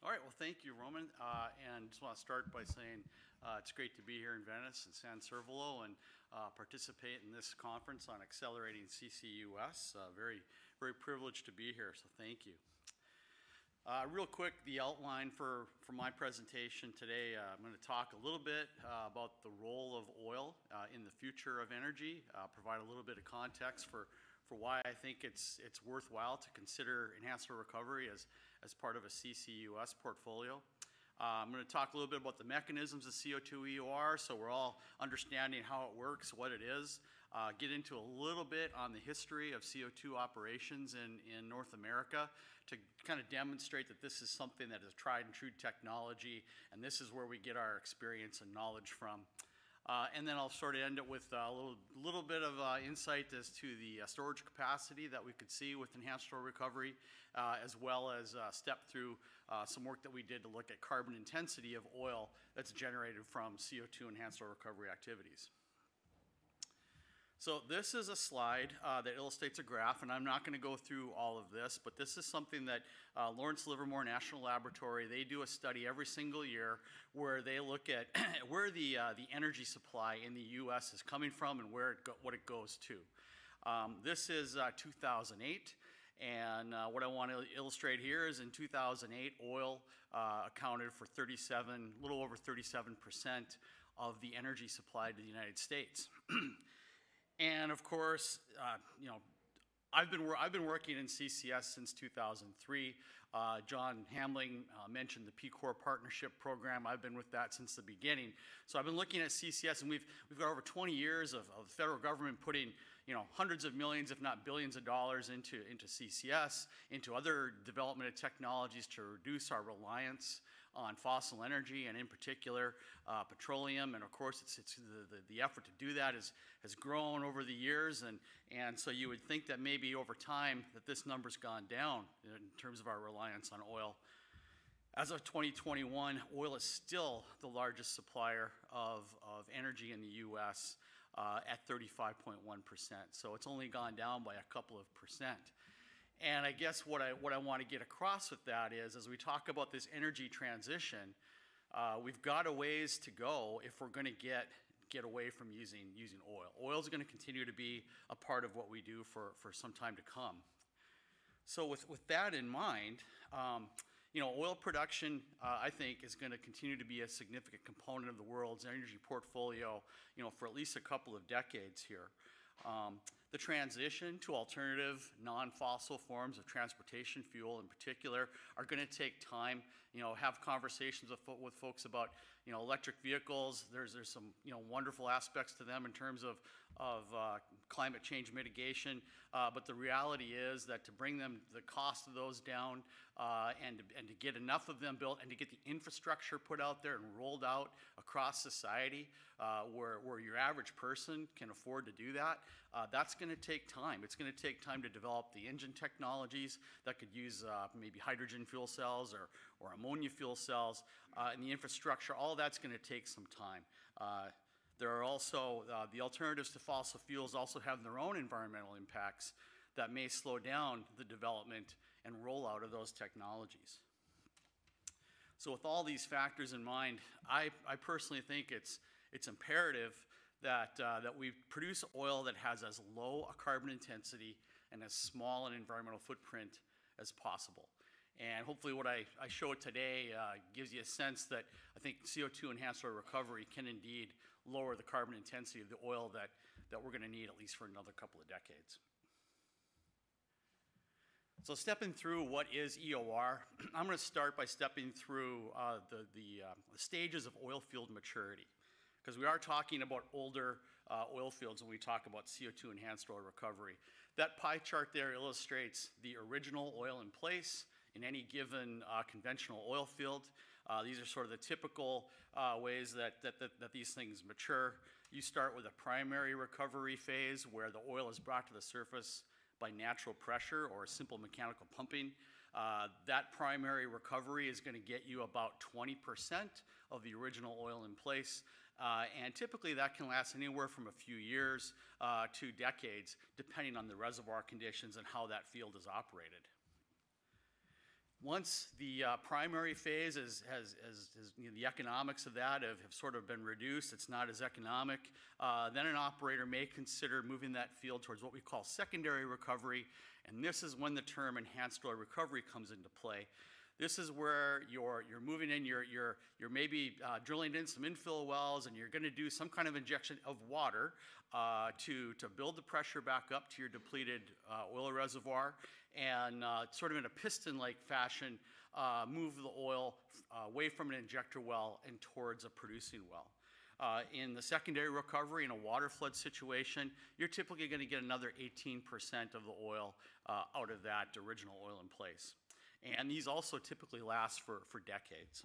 All right, well, thank you, Roman. And just want to start by saying it's great to be here in Venice and San Servolo and participate in this conference on accelerating CCUS. Very privileged to be here, so thank you. Real quick, the outline for my presentation today, I'm going to talk a little bit about the role of oil in the future of energy, provide a little bit of context for why I think it's worthwhile to consider enhanced oil recovery as part of a CCUS portfolio. I'm going to talk a little bit about the mechanisms of CO2 EOR, so we're all understanding how it works, what it is. Get into a little bit on the history of CO2 operations in North America to kind of demonstrate that this is something that is tried and true technology, and this is where we get our experience and knowledge from. And then I'll sort of end it with a little bit of insight as to the storage capacity that we could see with enhanced oil recovery, as well as step through some work that we did to look at carbon intensity of oil that's generated from CO2 enhanced oil recovery activities. So this is a slide that illustrates a graph, and I'm not going to go through all of this, but this is something that Lawrence Livermore National Laboratory, they do a study every single year where they look at where the energy supply in the U.S. is coming from and what it goes to. This is 2008. And what I want to illustrate here is in 2008, oil accounted for a little over 37% of the energy supply to the United States. And of course, I've been working in CCS since 2003. John Hamling mentioned the Peace Corps Partnership Program. I've been with that since the beginning. So I've been looking at CCS, and we've got over 20 years of the federal government putting hundreds of millions, if not billions of dollars into CCS, into other development of technologies to reduce our reliance on fossil energy, and in particular petroleum. And of course, it's the effort to do that has grown over the years, and so you would think that maybe over time that this number's gone down in terms of our reliance on oil. As of 2021, oil is still the largest supplier of energy in the U.S. At 35.1%. So it's only gone down by a couple of percent. And I guess what I want to get across with that is, as we talk about this energy transition, we've got a ways to go if we're going to get away from using oil. Oil is going to continue to be a part of what we do for some time to come. So with that in mind, oil production, I think, is going to continue to be a significant component of the world's energy portfolio, for at least a couple of decades here. The transition to alternative non-fossil forms of transportation fuel in particular are going to take time. Have conversations with folks about electric vehicles. There's some wonderful aspects to them in terms of climate change mitigation, but the reality is that to bring the cost of those down and to get enough of them built and to get the infrastructure put out there and rolled out across society where your average person can afford to do that, that's going to take time. It's going to take time to develop the engine technologies that could use maybe hydrogen fuel cells or ammonia fuel cells, and the infrastructure. All that's going to take some time. There are also the alternatives to fossil fuels also have their own environmental impacts that may slow down the development and rollout of those technologies. So with all these factors in mind, I personally think it's imperative that we produce oil that has as low a carbon intensity and as small an environmental footprint as possible. And hopefully what I show today gives you a sense that I think CO2 enhanced oil recovery can indeed lower the carbon intensity of the oil that we're going to need at least for another couple of decades. So stepping through what is EOR, I'm going to start by stepping through the stages of oil field maturity, because we are talking about older oil fields when we talk about CO2 enhanced oil recovery. That pie chart there illustrates the original oil in place in any given conventional oil field. These are sort of the typical ways that these things mature. You start with a primary recovery phase where the oil is brought to the surface by natural pressure or simple mechanical pumping. That primary recovery is going to get you about 20% of the original oil in place. And typically that can last anywhere from a few years to decades, depending on the reservoir conditions and how that field is operated. Once the primary phase the economics of that have sort of been reduced, it's not as economic, then an operator may consider moving that field towards what we call secondary recovery, and this is when the term enhanced oil recovery comes into play. This is where you're moving in, you're maybe drilling in some infill wells, and you're going to do some kind of injection of water to build the pressure back up to your depleted oil reservoir, and sort of in a piston-like fashion, move the oil away from an injector well and towards a producing well. In the secondary recovery, in a water flood situation, you're typically going to get another 18% of the oil out of that original oil in place. And these also typically last for decades.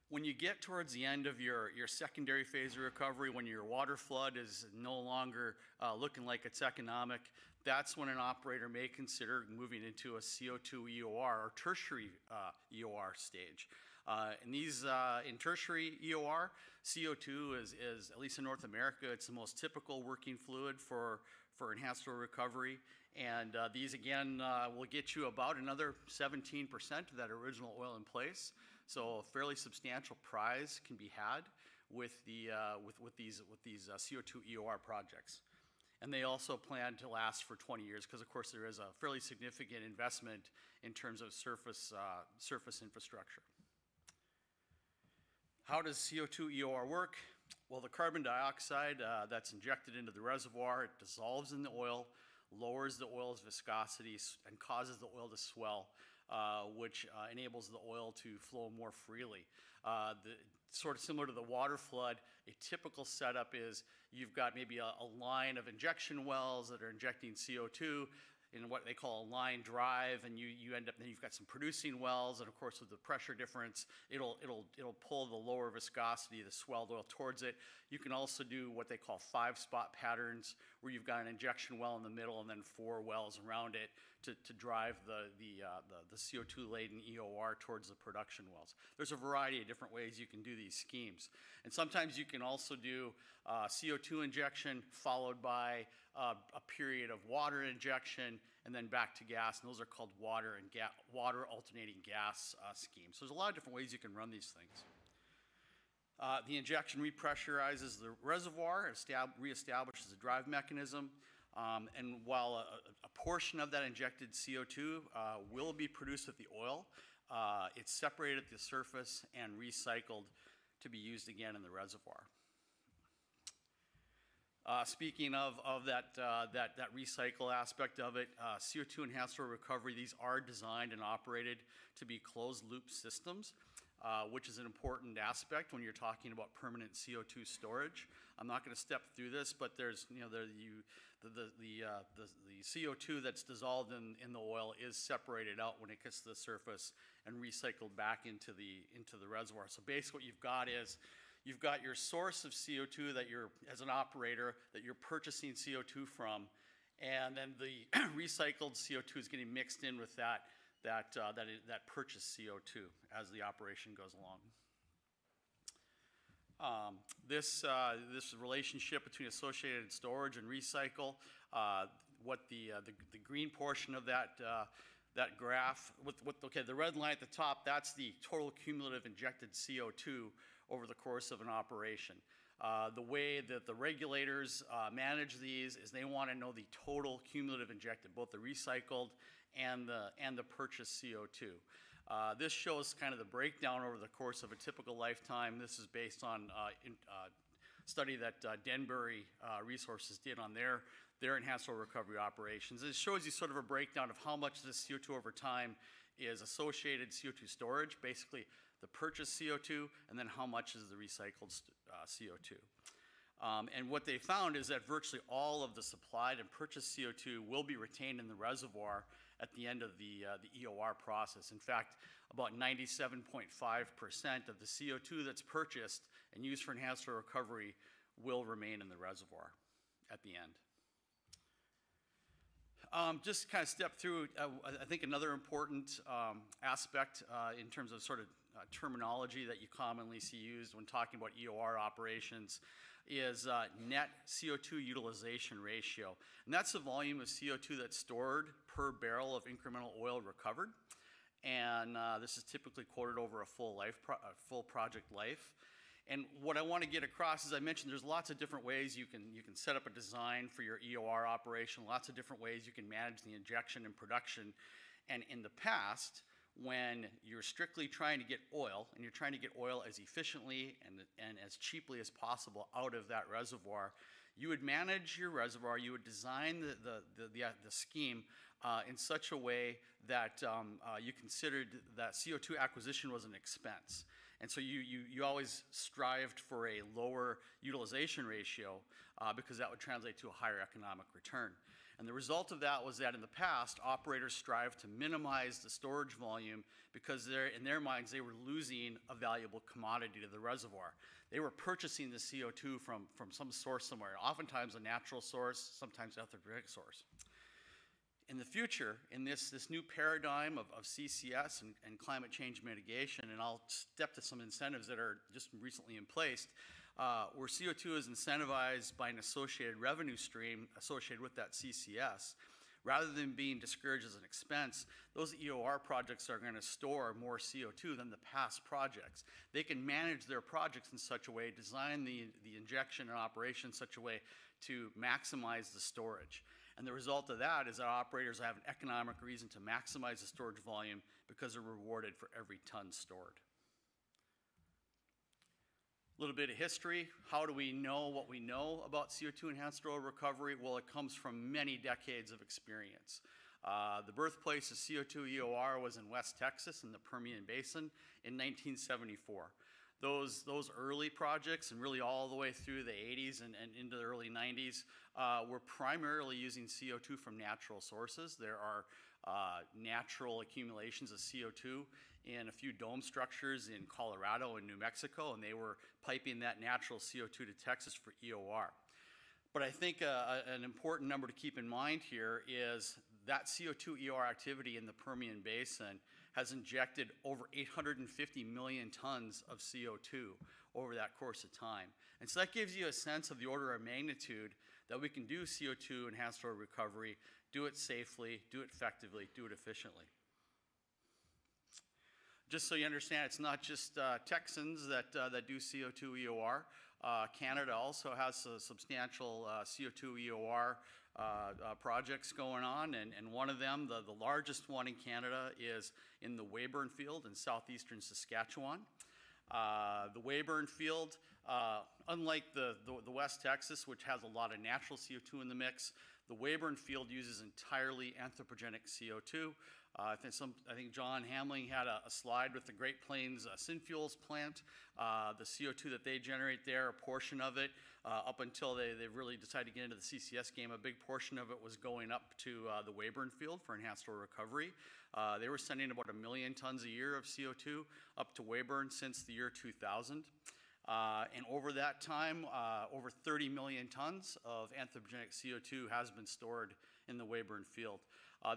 When you get towards the end of your secondary phase of recovery, when your water flood is no longer looking like it's economic, that's when an operator may consider moving into a CO2 EOR or tertiary EOR stage. And these, in tertiary EOR, CO2 is, at least in North America, it's the most typical working fluid for enhanced oil recovery. And these, again, will get you about another 17% of that original oil in place. So a fairly substantial prize can be had with these CO2 EOR projects. And they also plan to last for 20 years because, of course, there is a fairly significant investment in terms of surface infrastructure. How does CO2 EOR work? Well, the carbon dioxide that's injected into the reservoir, it dissolves in the oil, lowers the oil's viscosity, and causes the oil to swell, which enables the oil to flow more freely. Sort of similar to the water flood, a typical setup is you've got maybe a line of injection wells that are injecting CO2 in what they call a line drive, and you end up, then you've got some producing wells, and of course with the pressure difference, it'll pull the lower viscosity, the swelled oil towards it. You can also do what they call 5-spot patterns, where you've got an injection well in the middle and then 4 wells around it to drive the CO2-laden EOR towards the production wells. There's a variety of different ways you can do these schemes. And sometimes you can also do CO2 injection followed by a period of water injection and then back to gas, and those are called water alternating gas schemes. So there's a lot of different ways you can run these things. The injection repressurizes the reservoir, reestablishes the drive mechanism, and while a portion of that injected CO2 will be produced with the oil, it's separated at the surface and recycled to be used again in the reservoir. Speaking of that recycle aspect of it, CO2 enhanced oil recovery, these are designed and operated to be closed loop systems, which is an important aspect when you're talking about permanent CO2 storage. I'm not going to step through this, but there's, the CO2 that's dissolved in the oil is separated out when it gets to the surface and recycled back into the reservoir. So basically what you've got is, you've got your source of CO2 that you're, as an operator, that you're purchasing CO2 from, and then the recycled CO2 is getting mixed in with that purchased CO2 as the operation goes along. This relationship between associated storage and recycle, what the green portion of that graph, the red line at the top, that's the total cumulative injected CO2 over the course of an operation. The way that the regulators manage these is they want to know the total cumulative injected, both the recycled and the purchased CO2. This shows kind of the breakdown over the course of a typical lifetime. This is based on study that Denbury Resources did on their enhanced oil recovery operations. It shows you sort of a breakdown of how much this CO2 over time is associated CO2 storage, basically the purchased CO2, and then how much is the recycled CO2. And what they found is that virtually all of the supplied and purchased CO2 will be retained in the reservoir at the end of the EOR process. In fact, about 97.5% of the CO2 that's purchased and used for enhanced oil recovery will remain in the reservoir at the end. Just kind of step through, I think another important aspect in terms of sort of terminology that you commonly see used when talking about EOR operations is net CO2 utilization ratio. And that's the volume of CO2 that's stored per barrel of incremental oil recovered. And this is typically quoted over a full project life. And what I want to get across, as I mentioned, there's lots of different ways you can set up a design for your EOR operation, lots of different ways you can manage the injection and production. And in the past, when you're strictly trying to get oil, and you're trying to get oil as efficiently and as cheaply as possible out of that reservoir, you would manage your reservoir, you would design the scheme in such a way that you considered that CO2 acquisition was an expense. And so you always strived for a lower utilization ratio because that would translate to a higher economic return. And the result of that was that in the past, operators strived to minimize the storage volume because in their minds, they were losing a valuable commodity to the reservoir. They were purchasing the CO2 from some source somewhere, oftentimes a natural source, sometimes an anthropogenic source. In the future, in this new paradigm of CCS and climate change mitigation, and I'll step to some incentives that are just recently in place, where CO2 is incentivized by an associated revenue stream associated with that CCS, rather than being discouraged as an expense, those EOR projects are going to store more CO2 than the past projects. They can manage their projects in such a way, design the injection and operation in such a way to maximize the storage. And the result of that is that operators have an economic reason to maximize the storage volume because they're rewarded for every ton stored. A little bit of history. How do we know what we know about CO2 enhanced oil recovery? Well, it comes from many decades of experience. The birthplace of CO2 EOR was in West Texas in the Permian Basin in 1974. Those early projects, and really all the way through the 80s and into the early 90s, were primarily using CO2 from natural sources. There are natural accumulations of CO2 in a few dome structures in Colorado and New Mexico, and they were piping that natural CO2 to Texas for EOR. But I think an important number to keep in mind here is that CO2 EOR activity in the Permian Basin has injected over 850 million tons of CO2 over that course of time. And so that gives you a sense of the order of magnitude that we can do CO2 enhanced oil recovery, do it safely, do it effectively, do it efficiently. Just so you understand, it's not just Texans that do CO2 EOR. Canada also has a substantial CO2 EOR projects going on, and one of them, the largest one in Canada, is in the Weyburn Field in southeastern Saskatchewan. The Weyburn Field, unlike the West Texas, which has a lot of natural CO2 in the mix, the Weyburn Field uses entirely anthropogenic CO2. I think John Hamling had a slide with the Great Plains Synfuels plant. The CO2 that they generate there, a portion of it, up until they really decided to get into the CCS game, a big portion of it was going up to the Weyburn Field for enhanced oil recovery. They were sending about 1 million tons a year of CO2 up to Weyburn since the year 2000. And over that time, over 30 million tons of anthropogenic CO2 has been stored in the Weyburn Field.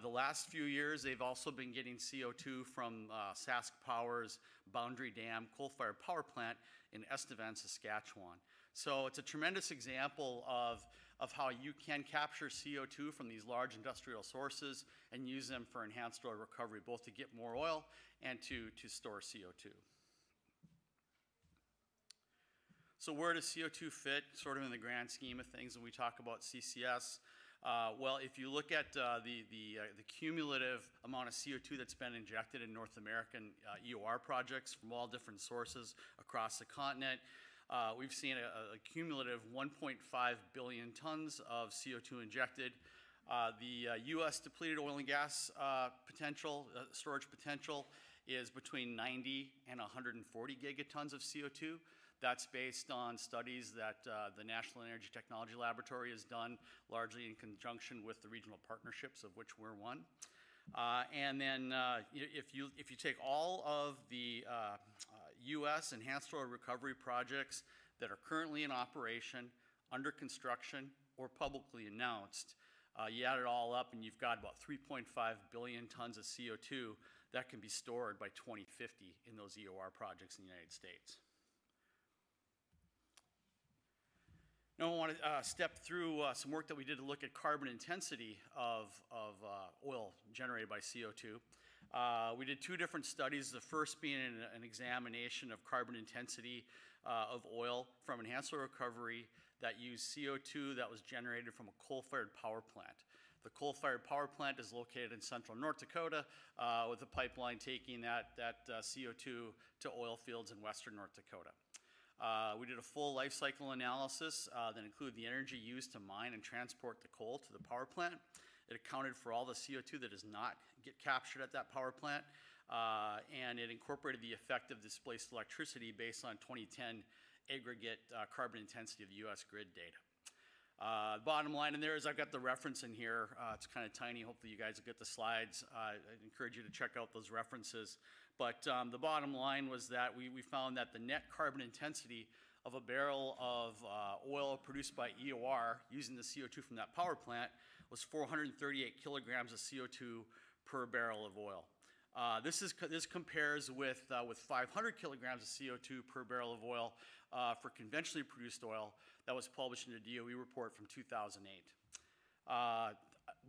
The last few years, they've also been getting CO2 from Sask Power's Boundary Dam coal-fired power plant in Estevan, Saskatchewan. So it's a tremendous example of how you can capture CO2 from these large industrial sources and use them for enhanced oil recovery, both to get more oil and to store CO2. So where does CO2 fit sort of in the grand scheme of things when we talk about CCS? Well, if you look at the cumulative amount of CO2 that's been injected in North American EOR projects from all different sources across the continent, we've seen a cumulative 1.5 billion tons of CO2 injected. The U.S. depleted oil and gas potential, storage potential, is between 90 and 140 gigatons of CO2. That's based on studies that the National Energy Technology Laboratory has done, largely in conjunction with the regional partnerships, of which we're one. And then if you take all of the U.S. enhanced oil recovery projects that are currently in operation, under construction, or publicly announced, you add it all up and you've got about 3.5 billion tons of CO2 that can be stored by 2050 in those EOR projects in the United States. Now I want to step through some work that we did to look at carbon intensity of oil generated by CO2. We did two different studies, the first being an examination of carbon intensity of oil from enhanced oil recovery that used CO2 that was generated from a coal-fired power plant. The coal-fired power plant is located in central North Dakota with a pipeline taking that CO2 to oil fields in western North Dakota. We did a full life cycle analysis that included the energy used to mine and transport the coal to the power plant. It accounted for all the CO2 that does not get captured at that power plant, and it incorporated the effect of displaced electricity based on 2010 aggregate carbon intensity of the U.S. grid data. Bottom line in there is I've got the reference in here. It's kind of tiny. Hopefully you guys will get the slides. I encourage you to check out those references. But the bottom line was that we found that the net carbon intensity of a barrel of oil produced by EOR using the CO2 from that power plant was 438 kilograms of CO2 per barrel of oil. This compares with 500 kilograms of CO2 per barrel of oil for conventionally produced oil that was published in a DOE report from 2008.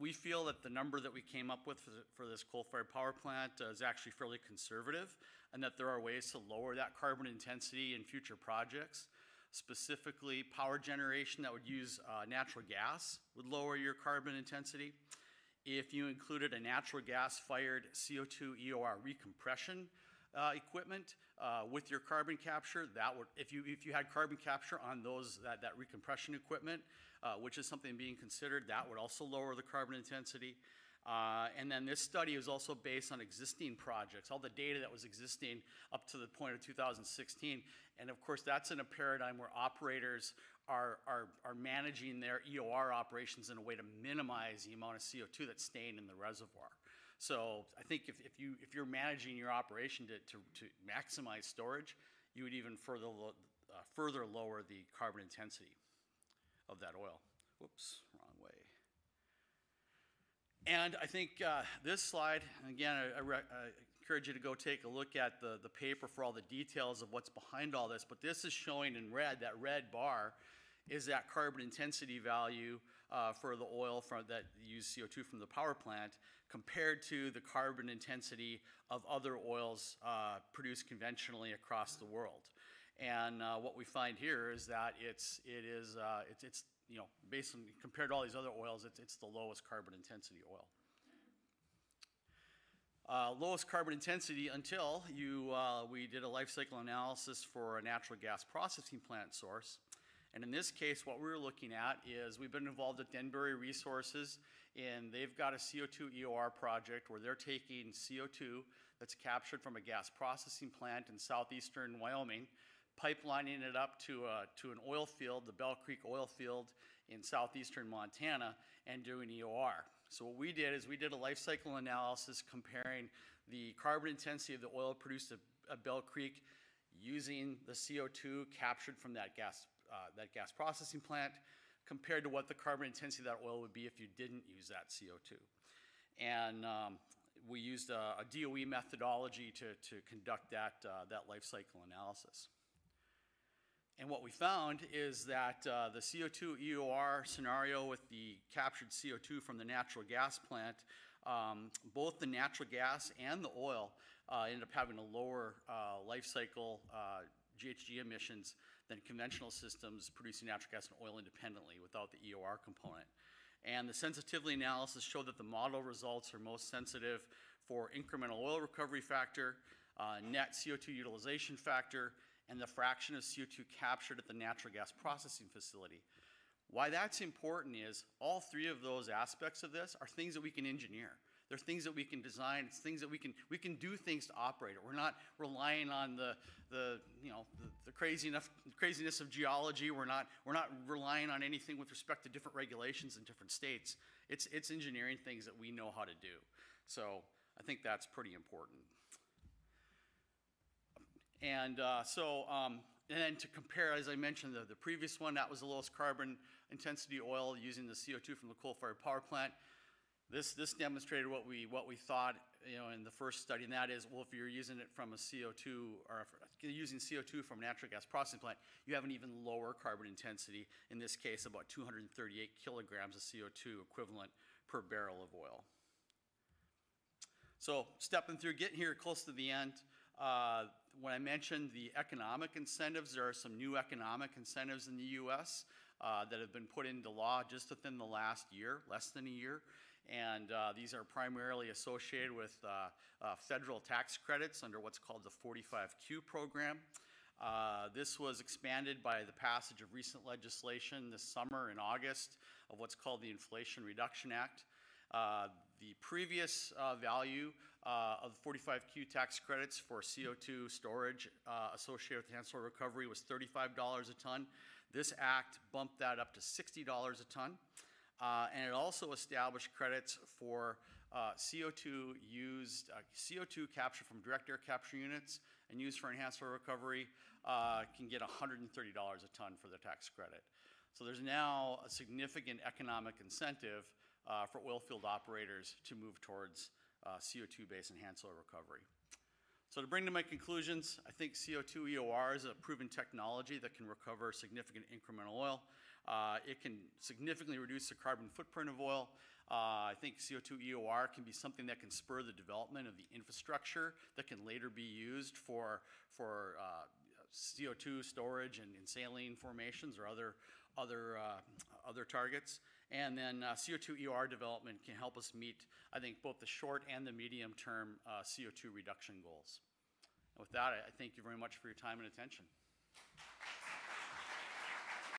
We feel that the number that we came up with for this coal-fired power plant is actually fairly conservative, and that there are ways to lower that carbon intensity in future projects. Specifically, power generation that would use natural gas would lower your carbon intensity. If you included a natural gas-fired CO2 EOR recompression equipment with your carbon capture, that would, if you had carbon capture on that recompression equipment, which is something being considered, that would also lower the carbon intensity. And then this study is also based on existing projects, all the data that was existing up to the point of 2016. And of course, that's in a paradigm where operators are managing their EOR operations in a way to minimize the amount of CO2 that's staying in the reservoir. So I think if you're managing your operation to maximize storage, you would even further lower the carbon intensity of that oil. Whoops, wrong way. And I think this slide, again, I encourage you to go take a look at the paper for all the details of what's behind all this, but this is showing in red, that red bar is that carbon intensity value for the oil that use CO2 from the power plant compared to the carbon intensity of other oils produced conventionally across the world. And what we find here is that it's you know, based on, compared to all these other oils, it's the lowest carbon intensity oil. Lowest carbon intensity until we did a life cycle analysis for a natural gas processing plant source. And in this case, what we're looking at is we've been involved at Denbury Resources, and they've got a CO2 EOR project where they're taking CO2 that's captured from a gas processing plant in southeastern Wyoming, pipelining it up to an oil field, the Bell Creek oil field in southeastern Montana, and doing EOR. So what we did is we did a life cycle analysis comparing the carbon intensity of the oil produced at Bell Creek using the CO2 captured from that gas processing plant compared to what the carbon intensity of that oil would be if you didn't use that CO2. And we used a DOE methodology to conduct that life cycle analysis. And what we found is that the CO2 EOR scenario with the captured CO2 from the natural gas plant, both the natural gas and the oil ended up having a lower life cycle GHG emissions than conventional systems producing natural gas and oil independently without the EOR component. And the sensitivity analysis showed that the model results are most sensitive for incremental oil recovery factor, net CO2 utilization factor, and the fraction of CO2 captured at the natural gas processing facility. Why that's important is all three of those aspects of this are things that we can engineer. They're things that we can design. It's things that we can do things to operate it. We're not relying on the craziness of geology. We're not relying on anything with respect to different regulations in different states. It's engineering things that we know how to do. So I think that's pretty important. And and then to compare, as I mentioned, the previous one, that was the lowest carbon intensity oil using the CO2 from the coal-fired power plant. This demonstrated what we thought, in the first study, and that is, well, if you're using it from a CO2, or if you're using CO2 from a natural gas processing plant, you have an even lower carbon intensity, in this case about 238 kilograms of CO2 equivalent per barrel of oil. So stepping through, getting here close to the end, when I mentioned the economic incentives, there are some new economic incentives in the U.S. That have been put into law just within the last year, less than a year. And these are primarily associated with federal tax credits under what's called the 45Q program. This was expanded by the passage of recent legislation this summer in August of what's called the Inflation Reduction Act. The previous value of the 45Q tax credits for CO2 storage associated with enhanced oil recovery was $35 a ton. This act bumped that up to $60 a ton. And it also established credits for CO2 captured from direct air capture units and used for enhanced oil recovery can get $130 a ton for the tax credit. So there's now a significant economic incentive for oil field operators to move towards CO2-based enhanced oil recovery. So to bring to my conclusions, I think CO2 EOR is a proven technology that can recover significant incremental oil. It can significantly reduce the carbon footprint of oil. I think CO2 EOR can be something that can spur the development of the infrastructure that can later be used for CO2 storage and in saline formations or other targets. And then CO2 EOR development can help us meet, I think, both the short and the medium-term CO2 reduction goals. And with that, I thank you very much for your time and attention.